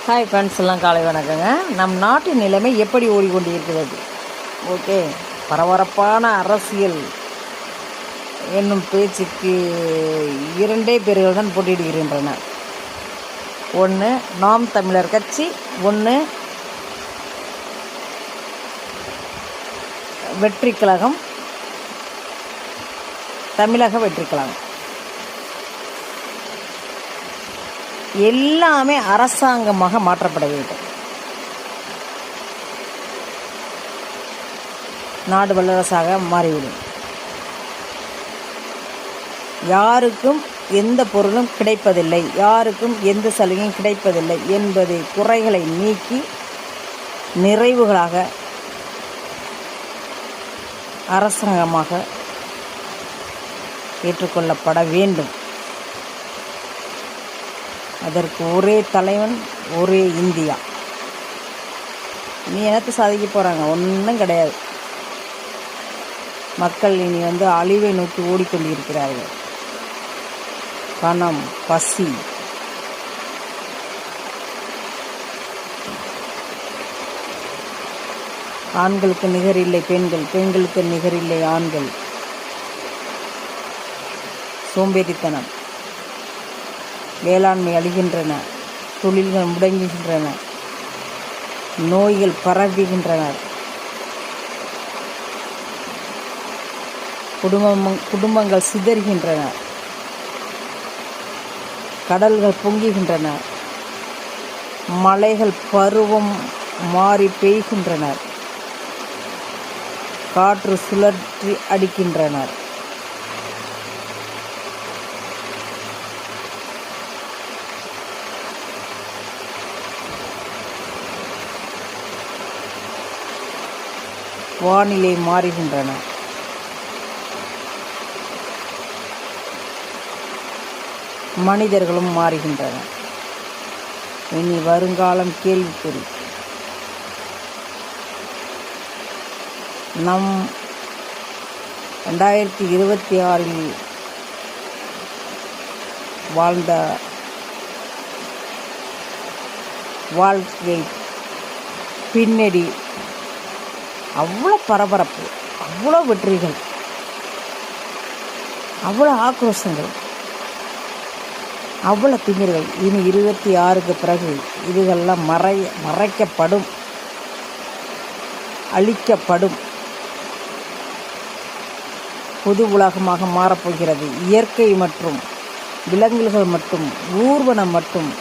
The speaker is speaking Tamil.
ஹாய் ஃப்ரெண்ட்ஸ், எல்லாம் காலை வணக்கங்க. நம் நாட்டின் நிலைமை எப்படி ஓடிக்கொண்டிருக்கிறது? ஓகே, பரபரப்பான அரசியல் என்னும் பேச்சுக்கு இரண்டே பேர்கள் தான் போட்டியிடுகின்றன. ஒன்று நாம் தமிழர் கட்சி, ஒன்று வெற்றி கழகம், தமிழக வெற்றி கழகம். எல்லாமே அரசாங்கமாக மாற்றப்பட வேண்டும். நாடு வல்லரசாக மாறிவிடும். யாருக்கும் எந்த பொருளும் கிடைப்பதில்லை, யாருக்கும் எந்த சலுகையும் கிடைப்பதில்லை என்பதை குறைகளை நீக்கி நிறைவுகளாக அரசாங்கமாக ஏற்றுக்கொள்ளப்பட வேண்டும். அதற்கு ஒரே தலைவன், ஒரே இந்தியா. இனி என்னத்தை சாதிக்க போகிறாங்க? ஒன்றும் கிடையாது. மக்கள் இனி அழிவை நோக்கி ஓடிக்கொண்டிருக்கிறார்கள். பணம், பசி, ஆண்களுக்கு நிகரில்லை பெண்கள், பெண்களுக்கு நிகரில்லை ஆண்கள், சோம்பேறித்தனம், வேளாண்மை அழிகின்றன, தொழில்கள் முடங்குகின்றன, நோய்கள் பரவுகின்றன, குடும்பங்கள் சிதறுகின்றன, கடல்கள் பொங்குகின்றன, மலைகள் பருவம் மாறி பெய்கின்றன, காற்று சுழற்றி அடிக்கின்றனர். வானிலை மாறுகின்றன. மனிதர்களும் மாறுகின்றனர். இனி வருங்காலம் கேள்விக்குறி. நம் 2026 வாழ்ந்த வாழ்க்கை பின்னணி அவ்வளோ பரபரப்பு, அவ்வளோ வெற்றிகள், அவ்வளோ ஆக்ரோஷங்கள், அவ்வளோ திமிர்கள். இனி 26க்கு பிறகு இதுகெல்லாம் மறைக்கப்படும், அழிக்கப்படும். பொது உலகமாக மாறப்போகிறது. இயற்கை மற்றும் விலங்குகள் மட்டும், ஊர்வனம் மட்டும்